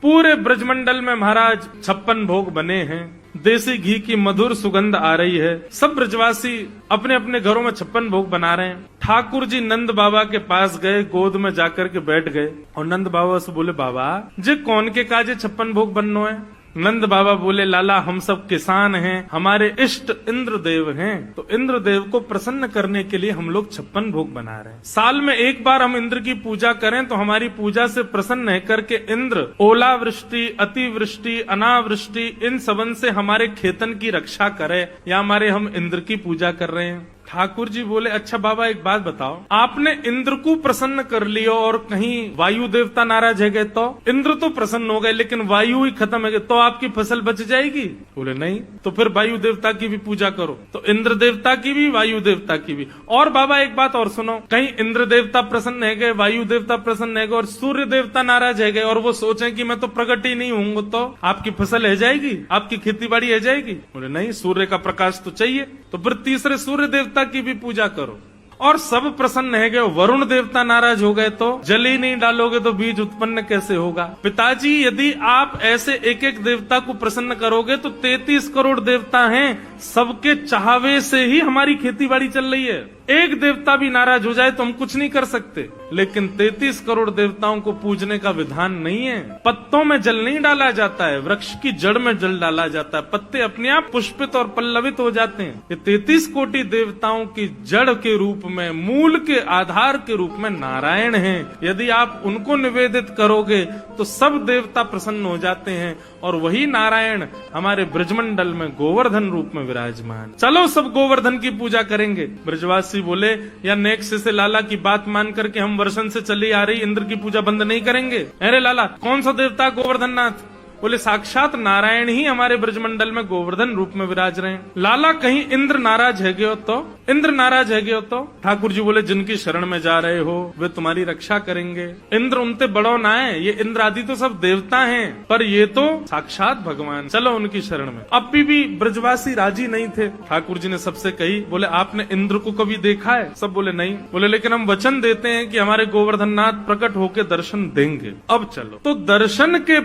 पूरे ब्रजमंडल में महाराज 56 भोग बने हैं। देसी घी की मधुर सुगंध आ रही है। सब ब्रजवासी अपने अपने घरों में 56 भोग बना रहे हैं। ठाकुर जी नंद बाबा के पास गए, गोद में जाकर के बैठ गए और नंद बाबा से बोले, बाबा जे कौन के काजे 56 भोग बननो है? नंद बाबा बोले, लाला हम सब किसान हैं, हमारे इष्ट इंद्रदेव हैं, तो इंद्रदेव को प्रसन्न करने के लिए हम लोग 56 भोग बना रहे हैं। साल में एक बार हम इंद्र की पूजा करें तो हमारी पूजा से प्रसन्न है करके इंद्र ओलावृष्टि, अतिवृष्टि, अनावृष्टि इन सबन से हमारे खेतन की रक्षा करे, या हमारे हम इंद्र की पूजा कर रहे हैं। ठाकुर जी बोले, अच्छा बाबा एक बात बताओ, आपने इंद्र को प्रसन्न कर लियो और कहीं वायु देवता नाराज है गए तो? इंद्र तो प्रसन्न हो गए लेकिन वायु ही खत्म है गए तो आपकी फसल बच जाएगी? बोले नहीं। तो फिर वायु देवता की भी पूजा करो। तो इंद्र देवता की भी, वायु देवता की भी। और बाबा एक बात और सुनो, कहीं इंद्र देवता प्रसन्न है गए, वायु देवता प्रसन्न है गए और सूर्य देवता नाराज है गए और वो सोचे कि मैं तो प्रकट ही नहीं हूँ, तो आपकी फसल है जाएगी, आपकी खेती बाड़ी है जाएगी? बोले नहीं, सूर्य का प्रकाश तो चाहिए। तो फिर तीसरे सूर्य देवता की भी पूजा करो। और सब प्रसन्न है गए, वरुण देवता नाराज हो गए तो जल ही नहीं डालोगे तो बीज उत्पन्न कैसे होगा? पिताजी यदि आप ऐसे एक एक देवता को प्रसन्न करोगे तो 33 करोड़ देवता हैं, सबके चाहवे से ही हमारी खेती बाड़ी चल रही है। एक देवता भी नाराज हो जाए तो हम कुछ नहीं कर सकते, लेकिन 33 करोड़ देवताओं को पूजने का विधान नहीं है। पत्तों में जल नहीं डाला जाता है, वृक्ष की जड़ में जल डाला जाता है, पत्ते अपने आप पुष्पित और पल्लवित हो जाते हैं। ये 33 कोटि देवताओं की जड़ के रूप में, मूल के आधार के रूप में नारायण हैं। यदि आप उनको निवेदित करोगे तो सब देवता प्रसन्न हो जाते हैं और वही नारायण हमारे ब्रजमंडल में गोवर्धन रूप में विराजमान। चलो सब गोवर्धन की पूजा करेंगे। ब्रजवासी बोले, या नेक्स्ट से लाला की बात मान करके हम वर्षन से चली आ रही इंद्र की पूजा बंद नहीं करेंगे। अरे लाला कौन सा देवता गोवर्धन नाथ? बोले साक्षात नारायण ही हमारे ब्रजमंडल में गोवर्धन रूप में विराज रहे हैं। लाला कहीं इंद्र नाराज है गयो तो? इंद्र नाराज है गयो तो? ठाकुर जी बोले, जिनकी शरण में जा रहे हो वे तुम्हारी रक्षा करेंगे। इंद्र उनते बड़ो ना है, ये इंद्र आदि तो सब देवता हैं, पर ये तो साक्षात भगवान, चलो उनकी शरण में। अब भी ब्रजवासी राजी नहीं थे। ठाकुर जी ने सबसे कही, बोले आपने इंद्र को कभी देखा है? सब बोले नहीं। बोले लेकिन हम वचन देते हैं कि हमारे गोवर्धन नाथ प्रकट होकर दर्शन देंगे। अब चलो। तो दर्शन के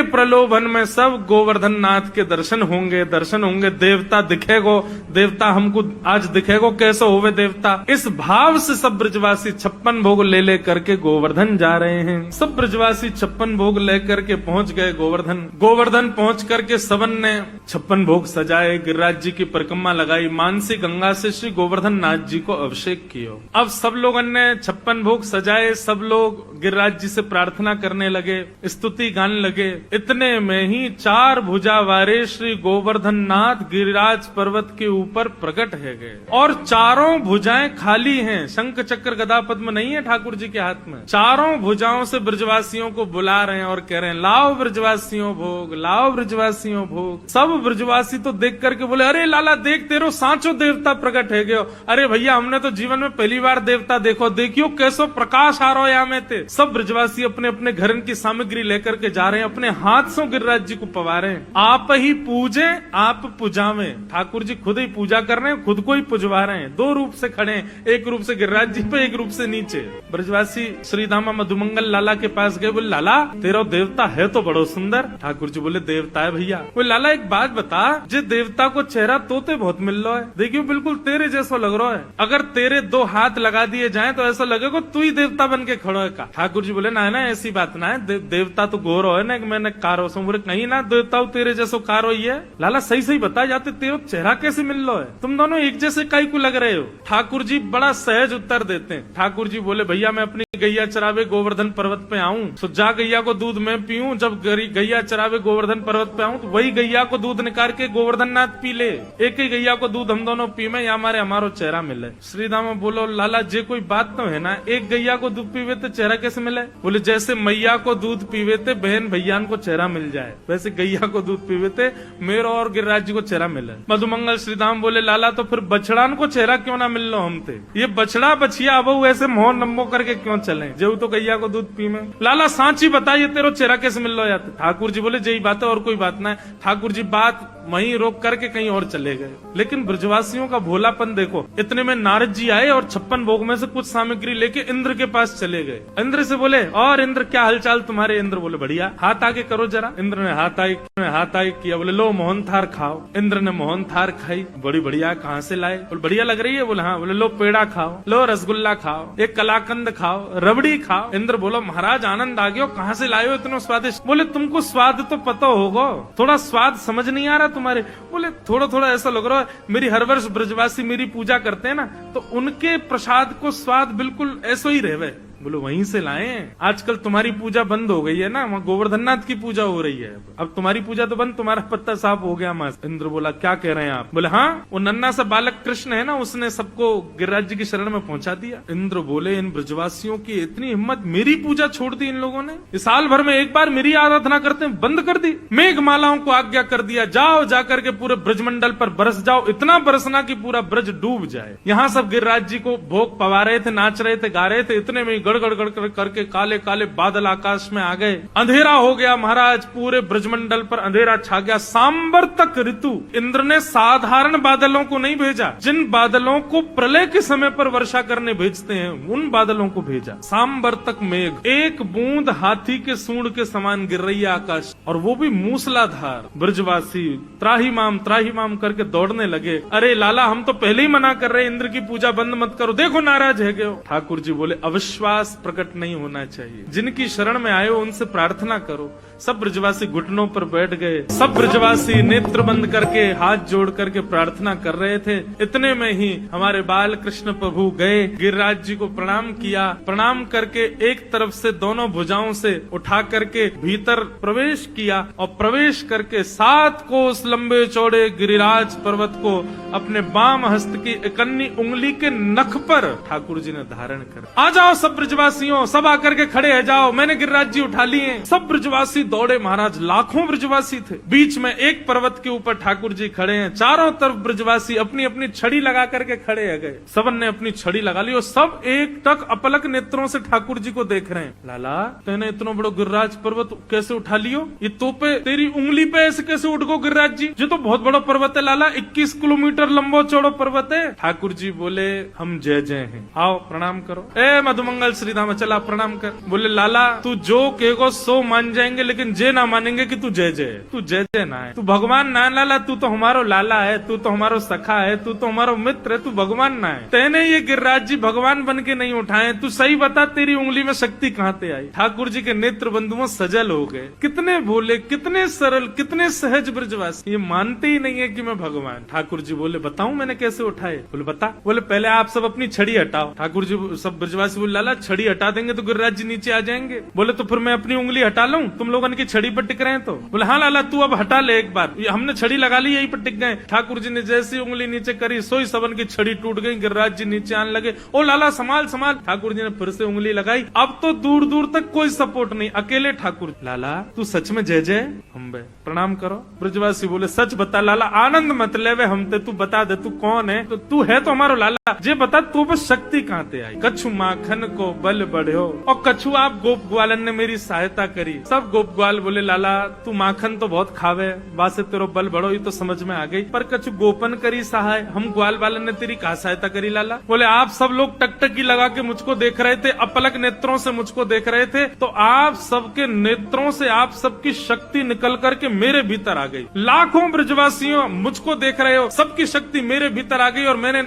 प्रलोभन में सब गोवर्धन नाथ के दर्शन होंगे, दर्शन होंगे। देवता दिखेगो, देवता हमको आज दिखेगो कैसे होवे देवता। इस भाव से सब ब्रजवासी 56 भोग ले करके गोवर्धन जा रहे हैं। सब ब्रजवासी 56 भोग लेकर के पहुंच गए गोवर्धन। गोवर्धन पहुंच करके सबन ने 56 भोग सजाए, गिरिराज जी की परिक्रमा लगाई, मानसी गंगा से श्री गोवर्धन नाथ जी को अभिषेक किया। अब सब लोगों ने 56 भोग सजाए, सब लोग गिरिराज जी से प्रार्थना करने लगे, स्तुति गाने लगे। इतने में ही 4 भुजा वाले श्री गोवर्धन नाथ गिरिराज पर्वत के ऊपर प्रकट है गए और चारों भुजाएं खाली हैं। शंख चक्र गदा पद्म नहीं है ठाकुर जी के हाथ में। चारों भुजाओं से ब्रजवासियों को बुला रहे हैं और कह रहे हैं, लाओ ब्रजवासियों भोग, लाओ ब्रजवासियों भोग। सब ब्रजवासी तो देख करके बोले, अरे लाला देख तेरो सांचो देवता प्रकट है गयो। अरे भैया हमने तो जीवन में पहली बार देवता देखो, देखियो कैसो प्रकाश आ रहा है में ते। सब ब्रजवासी अपने अपने घर की सामग्री लेकर के जा रहे हैं, अपने हाथ से गिरिराज जी को पवा रहे हैं। आप ही पूजे आप पुजावे। ठाकुर जी खुद ही पूजा कर रहे हैं, खुद को ही पुजवा रहे हैं। 2 रूप से खड़े हैं, एक रूप से गिरिराज जी पे, एक रूप से नीचे। ब्रजवासी श्रीधामा मधुमंगल लाला के पास गए, बोले लाला तेरा देवता है तो बड़ो सुंदर। ठाकुर जी बोले देवता है भैया। बोले लाला एक बात बता, जे देवता को चेहरा तोते बहुत मिल रहा है, देखियो बिल्कुल तेरे जैसा लग रहा है। अगर तेरे 2 हाथ लगा दिए जाए तो ऐसा लगेगा तू ही देवता बन के खड़ो है का। ठाकुर जी बोले ना ऐसी बात ना है, देवता तो गोरो है ना, मैंने कारो सो। बोले कहीं ना देवता तेरे जैसो कारो ही है। लाला सही सही बता, जाते तेरा चेहरा कैसे मिल रहा है, तुम दोनों एक जैसे काई को लग रहे हो। ठाकुर जी बड़ा सहज उत्तर देते हैं। ठाकुर जी बोले भैया मैं अपनी गैया चरावे गोवर्धन पर्वत पे आऊं तो जा गैया को दूध मैं पीऊं, जब गैया चरावे गोवर्धन पर्वत पे आऊं तो वही गैया को दूध निकाल के गोवर्धन नाथ पी ले। एक ही गैया को दूध हम दोनों पी में, या हमारो चेहरा मिले। श्रीधाम बोलो लाला जे कोई बात तो है ना, एक गैया को दूध पीवे तो चेहरा कैसे मिले? बोले जैसे मैया को दूध पीवे थे बहन भैयान को चेहरा मिल जाए, वैसे गैया को दूध पीवे थे मेरा और गिरिराज जी को चेहरा मिले। मधुमंगल श्रीधाम बोले लाला तो फिर बछड़ान को चेहरा क्यों ना मिल लो हम थे, ये बछड़ा बछिया अब ऐसे मोह नंबो करके क्यों चले, जो तो गैया को दूध पी में। लाला सांची बताइए तेरो चेहरा कैसे मिल लो जाते। ठाकुर जी बोले यही बात है और कोई बात ना है। ठाकुर जी बात वहीं रोक करके कहीं और चले गए। लेकिन ब्रजवासियों का भोलापन देखो, इतने में नारद जी आए और 56 भोग में से कुछ सामग्री लेके इंद्र के पास चले गए। इंद्र से बोले और इंद्र क्या हालचाल तुम्हारे? इंद्र बोले बढ़िया। हाथ आगे करो जरा। इंद्र ने हाथ आई किया, बोले लो मोहन थार खाओ। इंद्र ने मोहन थार खाई, बड़ी बढ़िया, कहाँ से लाए? बोले बढ़िया लग रही है। बोले हाँ। बोले लो पेड़ा खाओ, लो रसगुल्ला खाओ, एक कलाकंद खाओ, रबड़ी खाओ। इंद्र बोलो महाराज आनंद आ गया, कहाँ से लाए हो इतना स्वादिष्ट? बोले तुमको स्वाद तो पता होगा, थोड़ा स्वाद समझ नहीं आ रहा तुम्हारे? बोले थोड़ा थोड़ा ऐसा लग रहा है, मेरी हर वर्ष ब्रजवासी मेरी पूजा करते हैं ना, तो उनके प्रसाद को स्वाद बिल्कुल ऐसा ही रहे। बोलो वहीं से लाए। आजकल तुम्हारी पूजा बंद हो गई है ना, वहाँ गोवर्धननाथ की पूजा हो रही है, अब तुम्हारी पूजा तो बंद, तुम्हारा पत्ता साफ हो गया। मास इंद्र बोला क्या कह रहे हैं आप? बोले हाँ, वो नन्ना सा बालक कृष्ण है ना, उसने सबको गिरिराज जी की शरण में पहुंचा दिया। इंद्र बोले इन ब्रजवासियों की इतनी हिम्मत, मेरी पूजा छोड़ दी इन लोगों ने, इस साल भर में एक बार मेरी आराधना करते हैं, बंद कर दी। मेघमालाओं को आज्ञा कर दिया, जाओ जाकर के पूरे ब्रजमंडल पर बरस जाओ, इतना बरसना कि पूरा ब्रज डूब जाए। यहाँ सब गिरिराज जी को भोग पवा रहे थे, नाच रहे थे, गा रहे थे, इतने में गड़गड़ गड़गड़ करके काले काले बादल आकाश में आ गए, अंधेरा हो गया महाराज, पूरे ब्रजमंडल पर अंधेरा छा गया। सांबर तक ऋतु। इंद्र ने साधारण बादलों को नहीं भेजा, जिन बादलों को प्रलय के समय पर वर्षा करने भेजते हैं उन बादलों को भेजा। सांबर तक मेघ, एक बूंद हाथी के सूंड के समान गिर रही है आकाश, और वो भी मूसलाधार। ब्रजवासी त्राहिमाम करके दौड़ने लगे। अरे लाला हम तो पहले ही मना कर रहे, इंद्र की पूजा बंद मत करो, देखो नाराज है गए। ठाकुर जी बोले अविश्वास प्रकट नहीं होना चाहिए, जिनकी शरण में आए हो उनसे प्रार्थना करो। सब ब्रजवासी घुटनों पर बैठ गए, सब ब्रजवासी नेत्र बंद करके हाथ जोड़ करके प्रार्थना कर रहे थे। इतने में ही हमारे बाल कृष्ण प्रभु गए, गिरिराज जी को प्रणाम किया, प्रणाम करके एक तरफ से दोनों भुजाओं से उठा करके भीतर प्रवेश किया, और प्रवेश करके 7 कोस लंबे चौड़े गिरिराज पर्वत को अपने बाम हस्त की इकन्नी उंगली के नख पर ठाकुर जी ने धारण कर। आ जाओ सब ब्रजवासियों, सब आकर के खड़े है जाओ, मैंने गिरिराज जी उठा लिए। सब ब्रजवासी दौड़े महाराज, लाखों ब्रजवासी थे। बीच में एक पर्वत के ऊपर ठाकुर जी खड़े हैं, चारों तरफ ब्रजवासी अपनी अपनी छड़ी लगा करके खड़े है गए। सबन ने अपनी छड़ी लगा ली और सब एक टक अपलक नेत्रों से ठाकुर जी को देख रहे हैं। लाला तेने इतना बड़ा गिरिराज पर्वत कैसे उठा लियो? ये तोपे तेरी उंगली पे ऐसे कैसे उठ गो गिरिराज जी? ये तो बहुत बड़ा पर्वत है लाला, 21 किलोमीटर लंबो चौड़ो पर्वत है। ठाकुर जी बोले हम जय जय हैं, आओ प्रणाम करो। ए मधुमंगल श्रीधाम चला प्रणाम कर। बोले लाला तू जो कहेगो सो मान जाएंगे, लेकिन जे ना मानेंगे कि तू जय जय, तू जय जय ना है, तू भगवान ना लाला, तू तो हमारो लाला है, तू तो हमारो सखा है, तू तो हमारो मित्र है, तू भगवान ना है। तेने ये गिरिराज जी भगवान बन के नहीं उठाए, तू सही बता तेरी उंगली में शक्ति कहाँ से आई? ठाकुर जी के नेत्र बंधुओं सजल हो गए। कितने भोले, कितने सरल, कितने सहज ब्रजवासी, ये मानते ही नहीं है कि मैं भगवान। ठाकुर जी बोले बताऊं मैंने कैसे उठाए? बोले बता। बोले पहले आप सब अपनी छड़ी हटाओ। ठाकुर जी सब ब्रजवासी बोले लाला छड़ी हटा देंगे तो गिरिराज जी नीचे आ जाएंगे। बोले तो फिर मैं अपनी उंगली हटा लूं, तुम लोगों की छड़ी पर टिक रहे हैं तो? बोले हाँ लाला तू अब हटा ले एक बार, हमने छड़ी लगा ली यही पर टिक गए। ठाकुर जी ने जैसी उंगली नीचे करी सोई सबन की छड़ी टूट गई, गिरिराज जी नीचे आने लगे। ओ लाला संभाल संभाल। ठाकुर जी ने फिर से उंगली लगाई, अब तो दूर दूर तक कोई सपोर्ट नहीं, अकेले ठाकुर। लाला तू सच में जय जय? हम प्रणाम करो। ब्रजवासी बोले सच बता लाला, आनंद मत ले हम ते, तू बता दे तू कौन है? तो तू है तो हमारो लाला, जे बता तू बस शक्ति कहाँ से आई? कछु माखन को बल बढ़ो, और कछु आप गोप ग्वालन ने मेरी सहायता करी। सब गोप ग्वाल बोले लाला तू माखन तो बहुत खावे, वासे तेरो बल बढ़ो, ये तो समझ में आ गई, पर कछु गोपन करी सहाय, हम ग्वाल वालन ने तेरी कहा सहायता करी लाला? बोले आप सब लोग टकटकी लगा के मुझको देख रहे थे, अपलक नेत्रों से मुझको देख रहे थे, तो आप सबके नेत्रों से आप सबकी शक्ति निकल करके मेरे भीतर आ गई। लाखों ब्रजवासियों मुझको देख रहे हो, सबकी शक्ति मेरे भीतर आ गई, और मैंने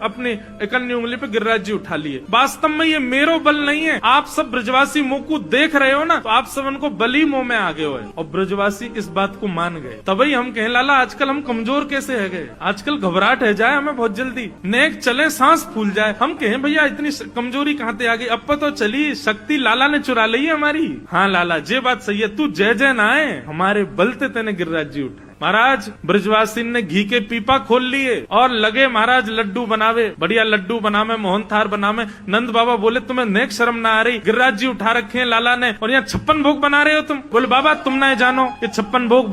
अपनी इकन्नी उंगली पे गिरिराज जी उठा लिए। वास्तव में ये मेरो बल नहीं है, आप सब ब्रजवासी मुंह को देख रहे हो ना, तो आप सब उनको बली मुंह में आ गए हो। और ब्रजवासी इस बात को मान गए। तभी हम कहें लाला आजकल हम कमजोर कैसे है गए, आजकल घबराहट है जाए हमें बहुत जल्दी, नेक चले सांस फूल जाए। हम कहें भैया इतनी कमजोरी कहाँ से आ गई, अब तो चली शक्ति लाला ने चुरा ली है हमारी। हाँ लाला ये बात सही है, तू जय जय ना है, हमारे बलते तेने गिरिराज जी उठा। महाराज ब्रजवासी ने घी के पीपा खोल लिए और लगे महाराज लड्डू बनावे, बढ़िया लड्डू बनावे, मोहन थार बनावे। नंद बाबा बोले तुम्हें नेक शर्म ना आ रही, गिरिराज जी उठा रखे हैं लाला ने, और यहाँ 56 भोग बना रहे हो तुम? बोले बाबा तुम ना जानो, ये 56 भोग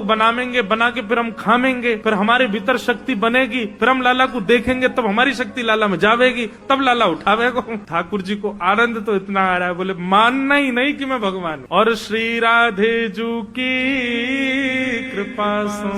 बनावेंगे, बना के फिर हम खामेंगे, फिर हमारे भीतर शक्ति बनेगी, फिर हम लाला को देखेंगे, तब हमारी शक्ति लाला में जावेगी, तब लाला उठावेगा। ठाकुर जी को आनंद तो इतना आ रहा है, बोले मानना ही नहीं कि मैं भगवान। और श्री राधे जू की पासों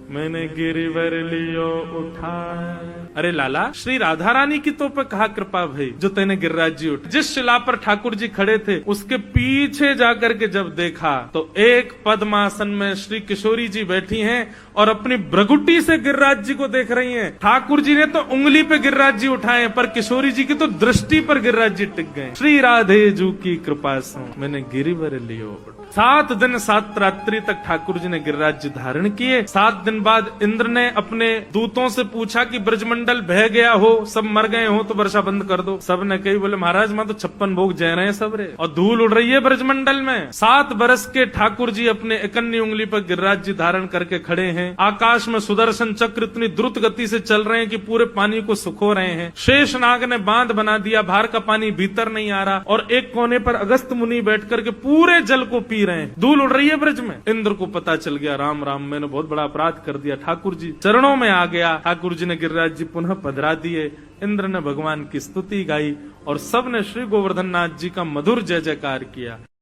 मैंने गिरिवर लियो उठाए। अरे लाला, श्री राधा रानी की तो पे कहा कृपा भई जो तेने गिरिराज जी उठ। जिस शिला पर ठाकुर जी खड़े थे उसके पीछे जाकर के जब देखा तो एक पद्मासन में श्री किशोरी जी बैठी हैं और अपनी भ्रगुटी से गिरिराज जी को देख रही हैं। ठाकुर जी ने तो उंगली पे गिरिराज जी उठाए पर किशोरी जी की तो दृष्टि पर गिरिराज जी टिक गए। श्री राधे जू की कृपा से मैंने गिरिवर लियो। 7 दिन 7 रात्रि तक ठाकुर जी ने गिरिराज जी धारण किए। 7 दिन बाद इंद्र ने अपने दूतों से पूछा कि ब्रजमंडल बह गया हो, सब मर गए हो तो वर्षा बंद कर दो। सब ने कही बोले महाराज मां तो 56 भोग जय रहे हैं सब रे, और धूल उड़ रही है ब्रजमंडल में। 7 बरस के ठाकुर जी अपने इकन्नी उंगली पर गिरिराज जी धारण करके खड़े हैं। आकाश में सुदर्शन चक्र इतनी द्रुत गति से चल रहे हैं कि पूरे पानी को सुखो रहे हैं। शेषनाग ने बांध बना दिया, बाहर का पानी भीतर नहीं आ रहा, और एक कोने पर अगस्त मुनि बैठ करके पूरे जल को पी रहे हैं। धूल उड़ रही है ब्रज में। इंद्र को पता चल गया, राम राम मैंने बहुत बड़ा अपराध कर दिया। ठाकुर जी चरणों में आ गया। ठाकुर जी ने गिरिराज जी पुनः पधरा दिए। इंद्र ने भगवान की स्तुति गाई और सबने श्री गोवर्धन नाथ जी का मधुर जय जयकार किया।